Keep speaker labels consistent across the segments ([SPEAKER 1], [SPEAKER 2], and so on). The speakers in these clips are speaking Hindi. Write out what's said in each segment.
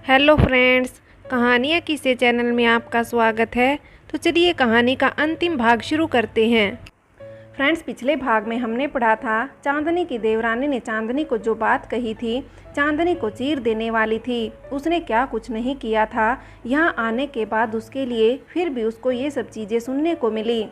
[SPEAKER 1] हेलो फ्रेंड्स, कहानियाँ किस्से चैनल में आपका स्वागत है। तो चलिए कहानी का अंतिम भाग शुरू करते हैं। फ्रेंड्स, पिछले भाग में हमने पढ़ा था चांदनी की देवरानी ने चांदनी को जो बात कही थी, चांदनी को चीर देने वाली थी, उसने क्या कुछ नहीं किया था। यहाँ आने के बाद उसके लिए फिर भी उसको ये सब चीज़ें सुनने को मिली।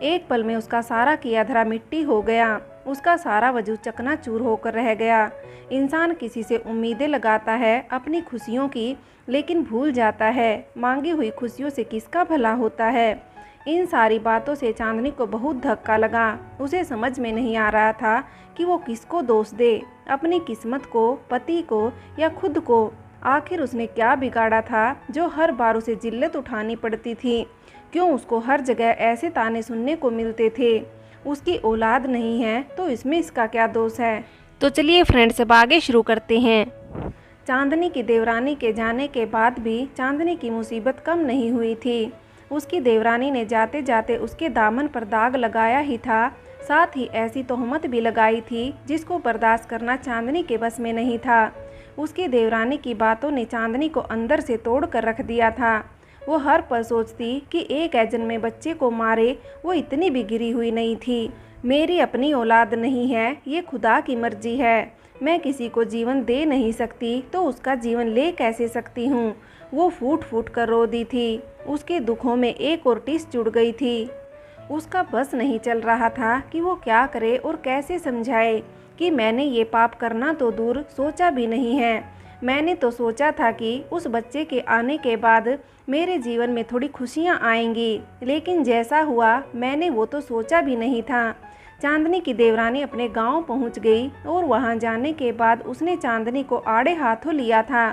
[SPEAKER 1] एक पल में उसका सारा किया धरा मिट्टी हो गया, उसका सारा वजूद चकनाचूर होकर रह गया। इंसान किसी से उम्मीदें लगाता है अपनी खुशियों की, लेकिन भूल जाता है मांगी हुई खुशियों से किसका भला होता है। इन सारी बातों से चांदनी को बहुत धक्का लगा। उसे समझ में नहीं आ रहा था कि वो किसको दोष दे, अपनी किस्मत को, पति को या खुद को। आखिर उसने क्या बिगाड़ा था जो हर बार उसे जिल्लत उठानी पड़ती थी? क्यों उसको हर जगह ऐसे ताने सुनने को मिलते थे? उसकी औलाद नहीं है तो इसमें इसका क्या दोष है? तो चलिए फ्रेंड्स, अब आगे शुरू करते हैं। चांदनी की देवरानी के जाने के बाद भी चांदनी की मुसीबत कम नहीं हुई थी। उसकी देवरानी ने जाते जाते उसके दामन पर दाग लगाया ही था, साथ ही ऐसी तोहमत भी लगाई थी जिसको बर्दाश्त करना चांदनी के बस में नहीं था। उसकी देवरानी की बातों ने चांदनी को अंदर से तोड़ कर रख दिया था। वो हर पल सोचती कि एक ऐजन में बच्चे को मारे, वो इतनी भी गिरी हुई नहीं थी। मेरी अपनी औलाद नहीं है, ये खुदा की मर्जी है। मैं किसी को जीवन दे नहीं सकती तो उसका जीवन ले कैसे सकती हूँ? वो फूट फूट कर रो दी थी। उसके दुखों में एक और टिस जुड़ गई थी। उसका बस नहीं चल रहा था कि वो क्या करे और कैसे समझाए कि मैंने ये पाप करना तो दूर सोचा भी नहीं है। मैंने तो सोचा था कि उस बच्चे के आने के बाद मेरे जीवन में थोड़ी खुशियाँ आएंगी, लेकिन जैसा हुआ मैंने वो तो सोचा भी नहीं था। चांदनी की देवरानी अपने गांव पहुंच गई और वहां जाने के बाद उसने चांदनी को आड़े हाथों लिया था।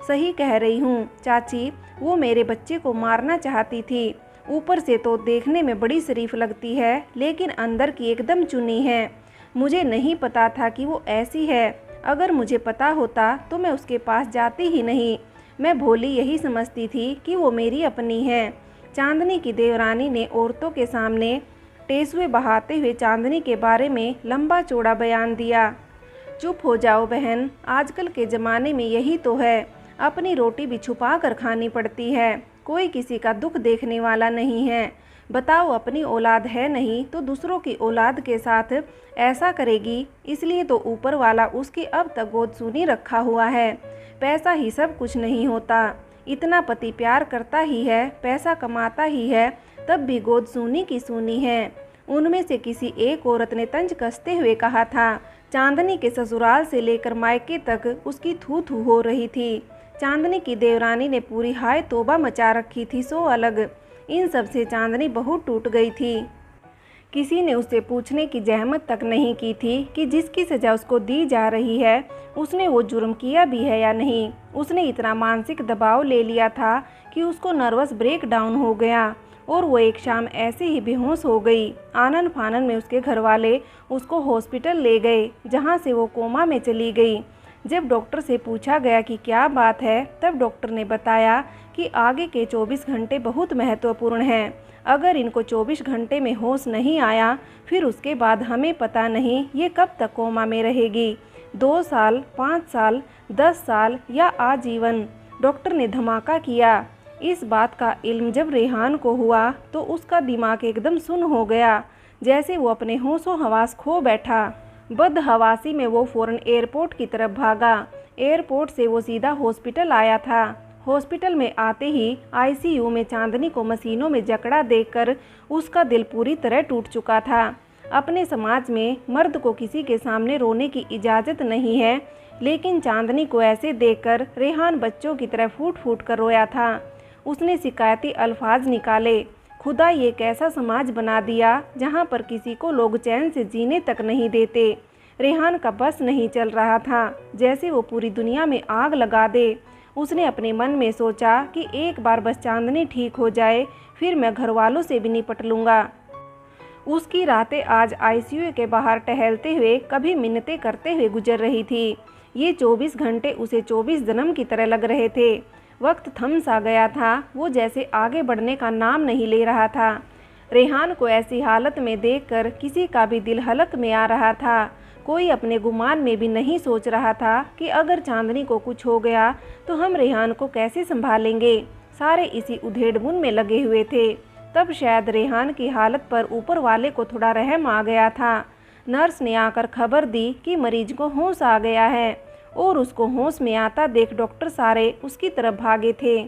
[SPEAKER 1] सही कह रही हूँ चाची, वो मेरे बच्चे को मारना चाहती थी। ऊपर से तो देखने में बड़ी शरीफ लगती है, लेकिन अंदर की एकदम चुनी है। मुझे नहीं पता था कि वो ऐसी है। अगर मुझे पता होता तो मैं उसके पास जाती ही नहीं। मैं भोली यही समझती थी कि वो मेरी अपनी है। चांदनी की देवरानी ने औरतों के सामने टेसुए बहाते हुए चांदनी के बारे में लंबा चौड़ा बयान दिया। चुप हो जाओ बहन, आजकल के ज़माने में यही तो है। अपनी रोटी भी छुपा कर खानी पड़ती है। कोई किसी का दुख देखने वाला नहीं है। बताओ, अपनी औलाद है नहीं तो दूसरों की औलाद के साथ ऐसा करेगी? इसलिए तो ऊपर वाला उसकी अब तक गोद सुनी रखा हुआ है। पैसा ही सब कुछ नहीं होता। इतना पति प्यार करता ही है, पैसा कमाता ही है, तब भी गोद सूनी की सूनी है। उनमें से किसी एक औरत ने तंज कसते हुए कहा था। चांदनी के ससुराल से लेकर मायके तक उसकी थू थू हो रही थी। चांदनी की देवरानी ने पूरी हाय तौबा मचा रखी थी सो अलग। इन सब से चांदनी बहुत टूट गई थी। किसी ने उससे पूछने की जहमत तक नहीं की थी कि जिसकी सज़ा उसको दी जा रही है उसने वो जुर्म किया भी है या नहीं। उसने इतना मानसिक दबाव ले लिया था कि उसको नर्वस ब्रेक डाउन हो गया और वो एक शाम ऐसे ही बेहोश हो गई। आनन फानन में उसके घर वाले उसको हॉस्पिटल ले गए, जहाँ से वो कोमा में चली गई। जब डॉक्टर से पूछा गया कि क्या बात है, तब डॉक्टर ने बताया कि आगे के 24 घंटे बहुत महत्वपूर्ण हैं। अगर इनको 24 घंटे में होश नहीं आया, फिर उसके बाद हमें पता नहीं ये कब तक कोमा में रहेगी। 2 साल, 5 साल, 10 साल या आजीवन। डॉक्टर ने धमाका किया। इस बात का इल्म जब रेहान को हुआ तो उसका दिमाग एकदम सुन्न हो गया, जैसे वो अपने होशो हवास खो बैठा। बदहवासी में वो फ़ौरन एयरपोर्ट की तरफ भागा। एयरपोर्ट से वो सीधा हॉस्पिटल आया था। हॉस्पिटल में आते ही आईसीयू में चांदनी को मशीनों में जकड़ा देखकर उसका दिल पूरी तरह टूट चुका था। अपने समाज में मर्द को किसी के सामने रोने की इजाज़त नहीं है, लेकिन चांदनी को ऐसे देखकर रेहान बच्चों की तरह फूट फूट कर रोया था। उसने शिकायती अल्फाज निकाले। खुदा, ये कैसा समाज बना दिया जहाँ पर किसी को लोग चैन से जीने तक नहीं देते। रेहान का बस नहीं चल रहा था, जैसे वो पूरी दुनिया में आग लगा दे। उसने अपने मन में सोचा कि एक बार बस चांदनी ठीक हो जाए, फिर मैं घर वालों से भी निपट लूँगा। उसकी रातें आज आईसीयू के बाहर टहलते हुए, कभी मिन्नतें करते हुए गुजर रही थी। ये 24 घंटे उसे 24 जन्म की तरह लग रहे थे। वक्त थम सा गया था, वो जैसे आगे बढ़ने का नाम नहीं ले रहा था। रेहान को ऐसी हालत में देखकर किसी का भी दिल हलक में आ रहा था। कोई अपने गुमान में भी नहीं सोच रहा था कि अगर चांदनी को कुछ हो गया तो हम रेहान को कैसे संभालेंगे। सारे इसी उधेड़बुन में लगे हुए थे। तब शायद रेहान की हालत पर ऊपर वाले को थोड़ा रहम आ गया था। नर्स ने आकर खबर दी कि मरीज को होश आ गया है और उसको होश में आता देख डॉक्टर सारे उसकी तरफ भागे थे।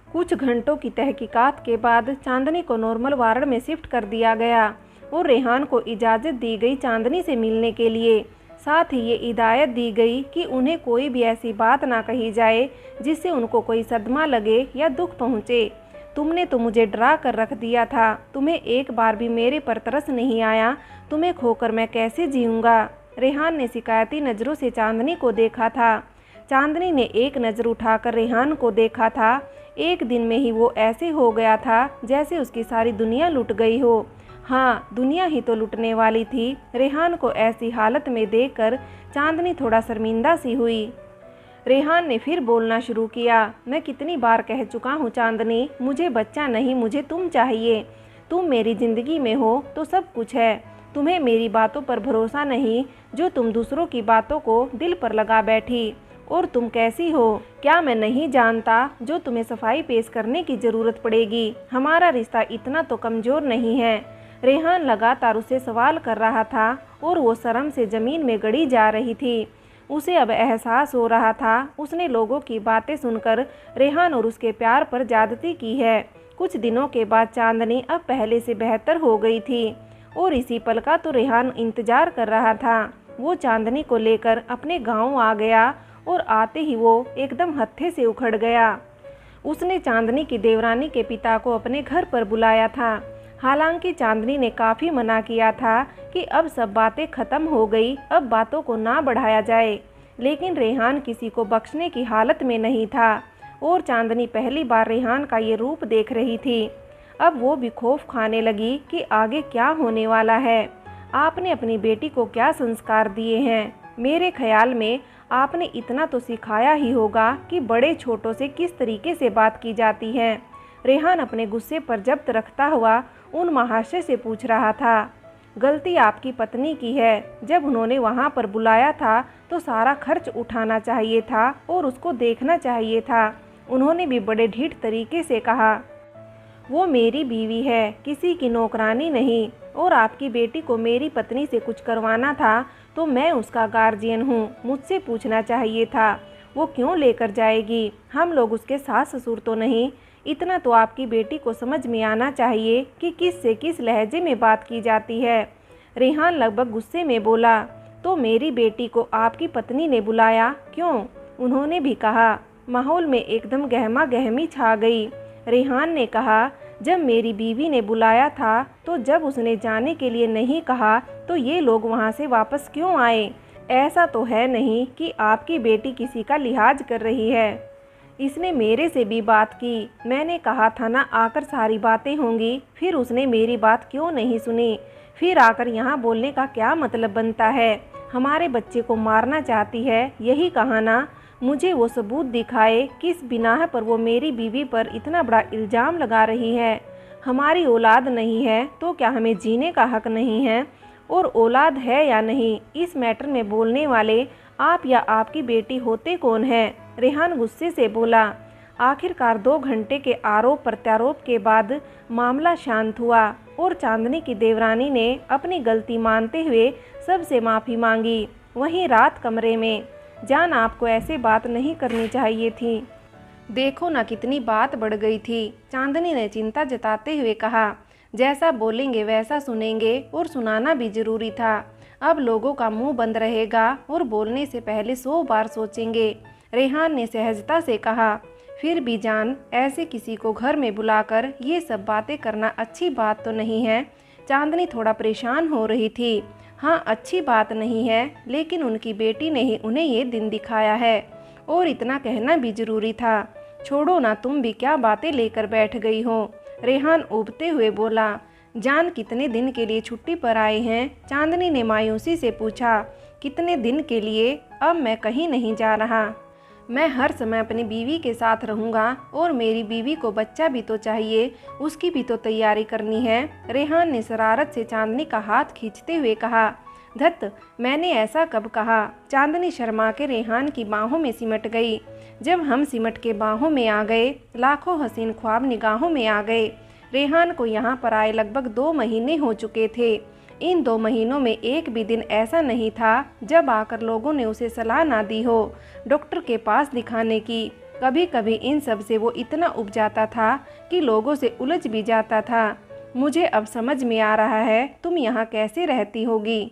[SPEAKER 1] कुछ घंटों की तहकीकात के बाद चांदनी को नॉर्मल वार्ड में शिफ्ट कर दिया गया और रेहान को इजाज़त दी गई चांदनी से मिलने के लिए। साथ ही ये हिदायत दी गई कि उन्हें कोई भी ऐसी बात ना कही जाए जिससे उनको कोई सदमा लगे या दुख पहुँचे। तुमने तो मुझे डरा कर रख दिया था, तुम्हें एक बार भी मेरे पर तरस नहीं आया, तुम्हें खोकर मैं कैसे जीऊँगा। रेहान ने शिकायती नज़रों से चांदनी को देखा था। चांदनी ने एक नज़र उठाकर रेहान को देखा था। एक दिन में ही वो ऐसे हो गया था जैसे उसकी सारी दुनिया लुट गई हो। हाँ, दुनिया ही तो लुटने वाली थी। रेहान को ऐसी हालत में देखकर चांदनी थोड़ा शर्मिंदा सी हुई। रेहान ने फिर बोलना शुरू किया, मैं कितनी बार कह चुका हूँ चांदनी, मुझे बच्चा नहीं, मुझे तुम चाहिए। तुम मेरी ज़िंदगी में हो तो सब कुछ है। तुम्हें मेरी बातों पर भरोसा नहीं जो तुम दूसरों की बातों को दिल पर लगा बैठी। और तुम कैसी हो, क्या मैं नहीं जानता जो तुम्हें सफाई पेश करने की ज़रूरत पड़ेगी। हमारा रिश्ता इतना तो कमज़ोर नहीं है। रेहान लगातार उसे सवाल कर रहा था और वो शर्म से ज़मीन में गड़ी जा रही थी। उसे अब एहसास हो रहा था उसने लोगों की बातें सुनकर रेहान और उसके प्यार पर ज्यादती की है। कुछ दिनों के बाद चांदनी अब पहले से बेहतर हो गई थी और इसी पल का तो रेहान इंतजार कर रहा था। वो चांदनी को लेकर अपने गांव आ गया और आते ही वो एकदम हत्थे से उखड़ गया। उसने चांदनी की देवरानी के पिता को अपने घर पर बुलाया था। हालांकि चांदनी ने काफ़ी मना किया था कि अब सब बातें ख़त्म हो गई, अब बातों को ना बढ़ाया जाए, लेकिन रेहान किसी को बख्शने की हालत में नहीं था और चांदनी पहली बार रेहान का ये रूप देख रही थी। अब वो भी खौफ खाने लगी कि आगे क्या होने वाला है। आपने अपनी बेटी को क्या संस्कार दिए हैं? मेरे ख्याल में आपने इतना तो सिखाया ही होगा कि बड़े छोटों से किस तरीके से बात की जाती है। रेहान अपने गुस्से पर जब्त रखता हुआ उन महाशय से पूछ रहा था। गलती आपकी पत्नी की है। जब उन्होंने वहाँ पर बुलाया था तो सारा खर्च उठाना चाहिए था और उसको देखना चाहिए था। उन्होंने भी बड़े ढीठ तरीके से कहा, वो मेरी बीवी है, किसी की नौकरानी नहीं, और आपकी बेटी को मेरी पत्नी से कुछ करवाना था तो मैं उसका गार्जियन हूँ, मुझसे पूछना चाहिए था वो क्यों लेकर जाएगी। हम लोग उसके सास ससुर तो नहीं। इतना तो आपकी बेटी को समझ में आना चाहिए कि किस से किस लहजे में बात की जाती है। रेहान लगभग गुस्से में बोला, तो मेरी बेटी को आपकी पत्नी ने बुलाया क्यों? उन्होंने भी कहा। माहौल में एकदम गहमा गहमी छा गई। रेहान ने कहा, जब मेरी बीवी ने बुलाया था तो जब उसने जाने के लिए नहीं कहा तो ये लोग वहाँ से वापस क्यों आए? ऐसा तो है नहीं कि आपकी बेटी किसी का लिहाज कर रही है। इसने मेरे से भी बात की। मैंने कहा था ना आकर सारी बातें होंगी, फिर उसने मेरी बात क्यों नहीं सुनी? फिर आकर यहाँ बोलने का क्या मतलब बनता है? हमारे बच्चे को मारना चाहती है, यही कहा ना? मुझे वो सबूत दिखाए किस बिनाह पर वो मेरी बीवी पर इतना बड़ा इल्ज़ाम लगा रही है। हमारी औलाद नहीं है तो क्या हमें जीने का हक नहीं है? और औलाद है या नहीं, इस मैटर में बोलने वाले आप या आपकी बेटी होते कौन हैं? रेहान गुस्से से बोला। आखिरकार 2 घंटे के आरोप प्रत्यारोप के बाद मामला शांत हुआ और चांदनी की देवरानी ने अपनी गलती मानते हुए सबसे माफ़ी मांगी। वहीं रात कमरे में, जान आपको ऐसे बात नहीं करनी चाहिए थी। देखो ना कितनी बात बढ़ गई थी, चांदनी ने चिंता जताते हुए कहा। जैसा बोलेंगे वैसा सुनेंगे और सुनाना भी जरूरी था। अब लोगों का मुंह बंद रहेगा और बोलने से पहले 100 बार सोचेंगे। रेहान ने सहजता से कहा। फिर भी जान, ऐसे किसी को घर में बुलाकर ये सब बातें करना अच्छी बात तो नहीं है। चांदनी थोड़ा परेशान हो रही थी। हाँ, अच्छी बात नहीं है, लेकिन उनकी बेटी ने ही उन्हें ये दिन दिखाया है और इतना कहना भी जरूरी था। छोड़ो ना, तुम भी क्या बातें लेकर बैठ गई हो? रेहान उबते हुए बोला। जान कितने दिन के लिए छुट्टी पर आए हैं? चांदनी ने मायूसी से पूछा। कितने दिन के लिए? अब मैं कहीं नहीं जा रहा। मैं हर समय अपनी बीवी के साथ रहूँगा और मेरी बीवी को बच्चा भी तो चाहिए, उसकी भी तो तैयारी करनी है। रेहान ने शरारत से चांदनी का हाथ खींचते हुए कहा। धत, मैंने ऐसा कब कहा। चांदनी शर्मा के रेहान की बाहों में सिमट गई। जब हम सिमट के बाहों में आ गए, लाखों हसीन ख्वाब निगाहों में आ गए। रेहान को यहाँ पर आए लगभग 2 महीने हो चुके थे। इन 2 महीनों में एक भी दिन ऐसा नहीं था जब आकर लोगों ने उसे सलाह ना दी हो डॉक्टर के पास दिखाने की। कभी कभी इन सब से वो इतना उब जाता था कि लोगों से उलझ भी जाता था। मुझे अब समझ में आ रहा है तुम यहाँ कैसे रहती होगी।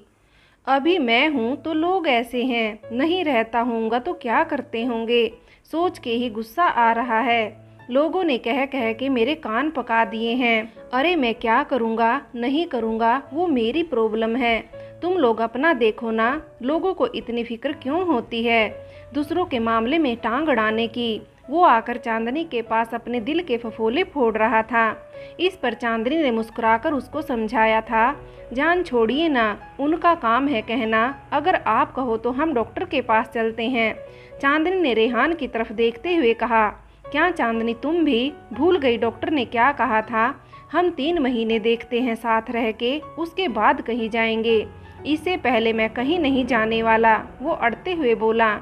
[SPEAKER 1] अभी मैं हूँ तो लोग ऐसे हैं, नहीं रहता होऊंगा तो क्या करते होंगे, सोच के ही गुस्सा आ रहा है। लोगों ने कह कह के मेरे कान पका दिए हैं। अरे मैं क्या करूँगा नहीं करूँगा वो मेरी प्रॉब्लम है। तुम लोग अपना देखो ना, लोगों को इतनी फिक्र क्यों होती है दूसरों के मामले में टांग अड़ाने की। वो आकर चांदनी के पास अपने दिल के फफोले फोड़ रहा था। इस पर चांदनी ने मुस्कुराकर उसको समझाया था, जान छोड़िए ना, उनका काम है कहना, अगर आप कहो तो हम डॉक्टर के पास चलते हैं। चांदनी ने रेहान की तरफ देखते हुए कहा, क्या चांदनी तुम भी भूल गई डॉक्टर ने क्या कहा था? हम 3 महीने देखते हैं साथ रह के, उसके बाद कहीं जाएंगे, इससे पहले मैं कहीं नहीं जाने वाला, वो अड़ते हुए बोला।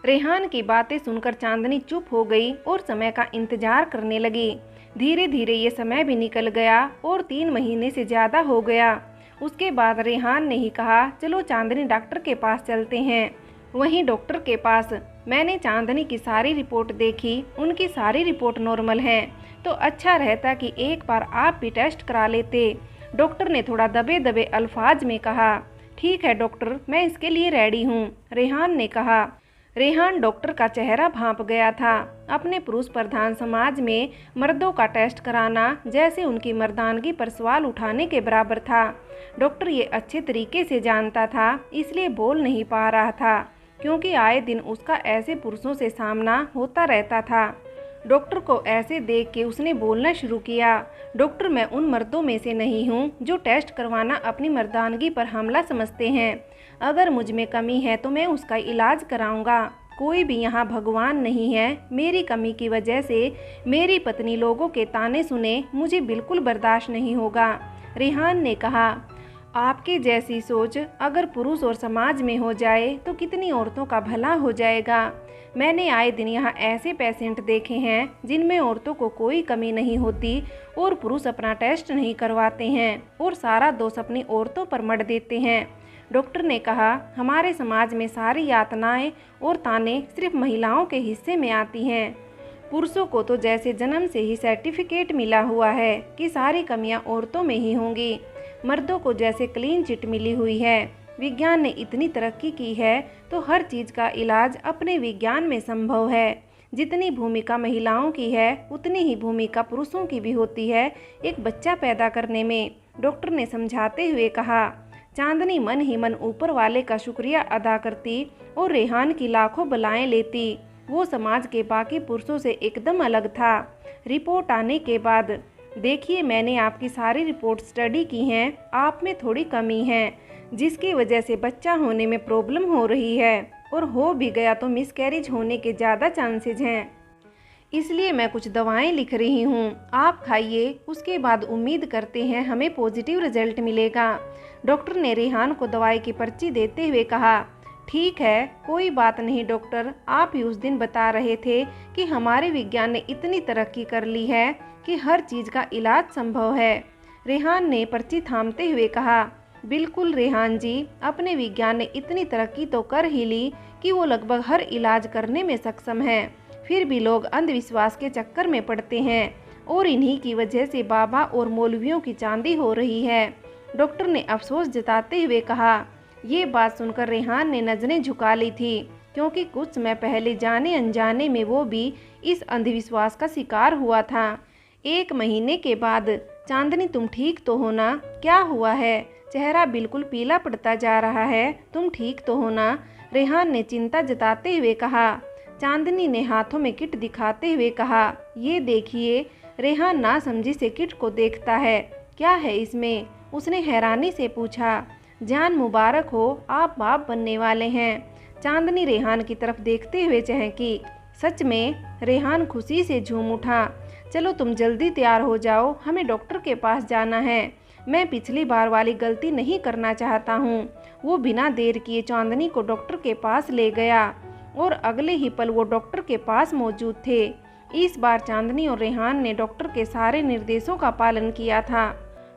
[SPEAKER 1] रेहान की बातें सुनकर चांदनी चुप हो गई और समय का इंतजार करने लगी। धीरे धीरे ये समय भी निकल गया और 3 महीने से ज़्यादा हो गया। उसके बाद रेहान ने ही कहा, चलो चांदनी डॉक्टर के पास चलते हैं। वहीं डॉक्टर के पास मैंने चांदनी की सारी रिपोर्ट देखी, उनकी सारी रिपोर्ट नॉर्मल है, तो अच्छा रहता कि एक बार आप भी टेस्ट करा लेते। डॉक्टर ने थोड़ा दबे दबे अल्फाज में कहा। ठीक है डॉक्टर, मैं इसके लिए रेडी हूँ, रेहान ने कहा। रेहान डॉक्टर का चेहरा भांप गया था। अपने पुरुष प्रधान समाज में मर्दों का टेस्ट कराना जैसे उनकी मर्दानगी पर सवाल उठाने के बराबर था। डॉक्टर ये अच्छे तरीके से जानता था, इसलिए बोल नहीं पा रहा था, क्योंकि आए दिन उसका ऐसे पुरुषों से सामना होता रहता था। डॉक्टर को ऐसे देख के उसने बोलना शुरू किया, डॉक्टर मैं उन मर्दों में से नहीं हूँ जो टेस्ट करवाना अपनी मर्दानगी पर हमला समझते हैं। अगर मुझ में कमी है तो मैं उसका इलाज कराऊंगा। कोई भी यहाँ भगवान नहीं है। मेरी कमी की वजह से मेरी पत्नी लोगों के ताने सुने, मुझे बिल्कुल बर्दाश्त नहीं होगा। रेहान ने कहा, आपके जैसी सोच अगर पुरुष और समाज में हो जाए तो कितनी औरतों का भला हो जाएगा। मैंने आए दिन यहाँ ऐसे पेशेंट देखे हैं जिनमें औरतों को कोई कमी नहीं होती और पुरुष अपना टेस्ट नहीं करवाते हैं और सारा दोष अपनी औरतों पर मढ़ देते हैं। डॉक्टर ने कहा, हमारे समाज में सारी यातनाएं और ताने सिर्फ महिलाओं के हिस्से में आती हैं। पुरुषों को तो जैसे जन्म से ही सर्टिफिकेट मिला हुआ है कि सारी कमियां औरतों में ही होंगी। मर्दों को जैसे क्लीन चिट मिली हुई है। विज्ञान ने इतनी तरक्की की है तो हर चीज़ का इलाज अपने विज्ञान में संभव है। जितनी भूमिका महिलाओं की है उतनी ही भूमिका पुरुषों की भी होती है एक बच्चा पैदा करने में, डॉक्टर ने समझाते हुए कहा। चांदनी मन ही मन ऊपर वाले का शुक्रिया अदा करती और रेहान की लाखों बलाएं लेती। वो समाज के बाकी पुरुषों से एकदम अलग था। रिपोर्ट आने के बाद, देखिए मैंने आपकी सारी रिपोर्ट स्टडी की हैं, आप में थोड़ी कमी है जिसकी वजह से बच्चा होने में प्रॉब्लम हो रही है और हो भी गया तो मिसकैरेज होने के ज़्यादा चांसेज हैं। इसलिए मैं कुछ दवाएं लिख रही हूँ, आप खाइए, उसके बाद उम्मीद करते हैं हमें पॉजिटिव रिजल्ट मिलेगा। डॉक्टर ने रेहान को दवाई की पर्ची देते हुए कहा, ठीक है कोई बात नहीं डॉक्टर, आप ही उस दिन बता रहे थे कि हमारे विज्ञान ने इतनी तरक्की कर ली है कि हर चीज़ का इलाज संभव है। रेहान ने पर्ची थामते हुए कहा, बिल्कुल रेहान जी, अपने विज्ञान ने इतनी तरक्की तो कर ही ली कि वो लगभग हर इलाज करने में सक्षम है। फिर भी लोग अंधविश्वास के चक्कर में पड़ते हैं और इन्हीं की वजह से बाबा और मौलवियों की चांदी हो रही है। डॉक्टर ने अफसोस जताते हुए कहा। ये बात सुनकर रेहान ने नज़रें झुका ली थी, क्योंकि कुछ समय पहले जाने अनजाने में वो भी इस अंधविश्वास का शिकार हुआ था। 1 महीने के बाद, चांदनी तुम ठीक तो हो ना? क्या हुआ है? चेहरा बिल्कुल पीला पड़ता जा रहा है, तुम ठीक तो हो ना? रेहान ने चिंता जताते हुए कहा। चांदनी ने हाथों में किट दिखाते हुए कहा, ये देखिए। रेहान नासमझी से किट को देखता है। क्या है इसमें? उसने हैरानी से पूछा। जान मुबारक हो, आप बाप बनने वाले हैं। चांदनी रेहान की तरफ देखते हुए चहकी। सच में? रेहान खुशी से झूम उठा। चलो तुम जल्दी तैयार हो जाओ, हमें डॉक्टर के पास जाना है। मैं पिछली बार वाली गलती नहीं करना चाहता हूँ। वो बिना देर किए चांदनी को डॉक्टर के पास ले गया और अगले ही पल वो डॉक्टर के पास मौजूद थे। इस बार चांदनी और रेहान ने डॉक्टर के सारे निर्देशों का पालन किया था।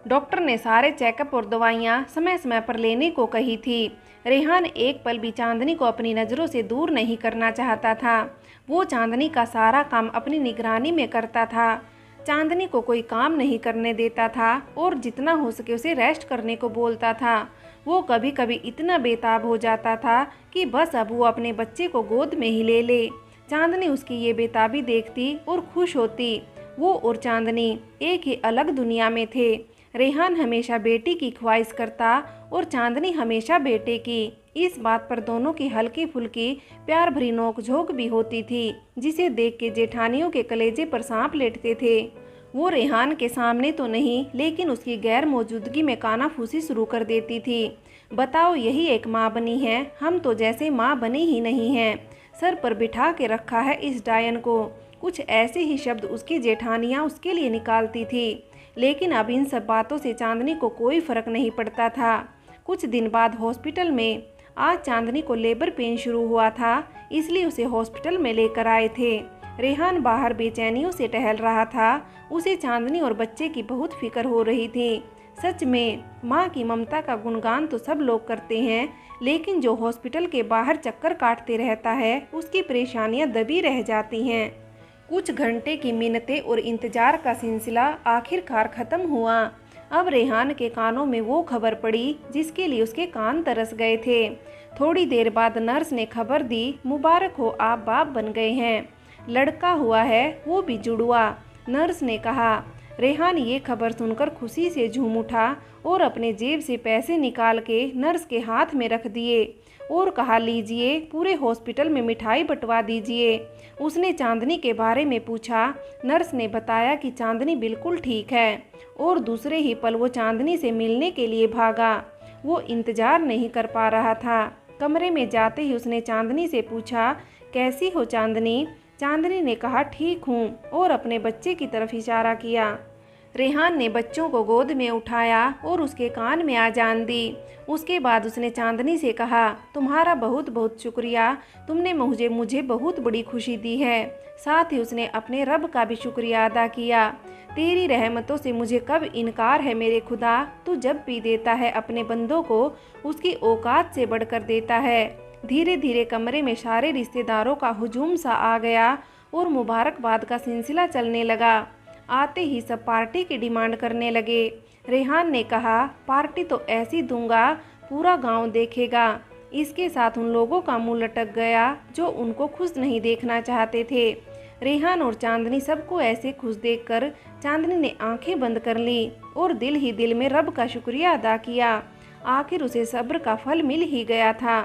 [SPEAKER 1] डॉक्टर ने सारे चेकअप और दवाइयाँ समय समय पर लेने को कही थी। रेहान एक पल भी चांदनी को अपनी नज़रों से दूर नहीं करना चाहता था। वो चांदनी का सारा काम अपनी निगरानी में करता था। चांदनी को कोई काम नहीं करने देता था और जितना हो सके उसे रेस्ट करने को बोलता था। वो कभी कभी इतना बेताब हो जाता था कि बस अब वो अपने बच्चे को गोद में ही ले ले। चांदनी उसकी ये बेताबी देखती और खुश होती। वो और चांदनी एक ही अलग दुनिया में थे। रेहान हमेशा बेटी की ख्वाहिश करता और चांदनी हमेशा बेटे की। इस बात पर दोनों की हल्की फुल्की प्यार भरी नोकझोंक भी होती थी, जिसे देख के जेठानियों के कलेजे पर सांप लेटते थे। वो रेहान के सामने तो नहीं, लेकिन उसकी गैर मौजूदगी में कानाफूसी शुरू कर देती थी। बताओ, यही एक माँ बनी है? हम तो जैसे माँ बनी ही नहीं हैं। सर पर बिठा के रखा है इस डायन को। कुछ ऐसे ही शब्द उसकी जेठानियाँ उसके लिए निकालती थी, लेकिन अब इन सब बातों से चांदनी को कोई फर्क नहीं पड़ता था। कुछ दिन बाद हॉस्पिटल में, आज चांदनी को लेबर पेन शुरू हुआ था, इसलिए उसे हॉस्पिटल में लेकर आए थे। रेहान बाहर बेचैनियों से टहल रहा था। उसे चांदनी और बच्चे की बहुत फिक्र हो रही थी। सच में माँ की ममता का गुणगान तो सब लोग करते हैं, लेकिन जो हॉस्पिटल के बाहर चक्कर काटते रहता है उसकी परेशानियाँ दबी रह जाती हैं। कुछ घंटे की मिन्नतें और इंतजार का सिलसिला आखिरकार ख़त्म हुआ। अब रेहान के कानों में वो खबर पड़ी जिसके लिए उसके कान तरस गए थे। थोड़ी देर बाद नर्स ने खबर दी, मुबारक हो, आप बाप बन गए हैं। लड़का हुआ है, वो भी जुड़वा। नर्स ने कहा। रेहान ये खबर सुनकर खुशी से झूम उठा और अपने जेब से पैसे निकाल के नर्स के हाथ में रख दिए और कहा, लीजिए, पूरे हॉस्पिटल में मिठाई बंटवा दीजिए। उसने चांदनी के बारे में पूछा। नर्स ने बताया कि चांदनी बिल्कुल ठीक है और दूसरे ही पल वो चांदनी से मिलने के लिए भागा। वो इंतजार नहीं कर पा रहा था। कमरे में जाते ही उसने चांदनी से पूछा, कैसी हो चांदनी? चांदनी ने कहा, ठीक हूँ, और अपने बच्चे की तरफ इशारा किया। रेहान ने बच्चों को गोद में उठाया और उसके कान में आजान दी। उसके बाद उसने चांदनी से कहा, तुम्हारा बहुत बहुत शुक्रिया, तुमने मुझे बहुत बड़ी खुशी दी है। साथ ही उसने अपने रब का भी शुक्रिया अदा किया। तेरी रहमतों से मुझे कब इनकार है मेरे खुदा, तू जब भी देता है अपने बंदों को उसकी औकात से बढ़कर देता है। धीरे धीरे कमरे में सारे रिश्तेदारों का हुजूम सा आ गया और मुबारकबाद का सिलसिला चलने लगा। आते ही सब पार्टी की डिमांड करने लगे। रेहान ने कहा, पार्टी तो ऐसी दूंगा पूरा गांव देखेगा। इसके साथ उन लोगों का मुंह लटक गया जो उनको खुश नहीं देखना चाहते थे। रेहान और चांदनी सबको ऐसे खुश देखकर चांदनी ने आंखें बंद कर ली और दिल ही दिल में रब का शुक्रिया अदा किया। आखिर उसे सब्र का फल मिल ही गया था।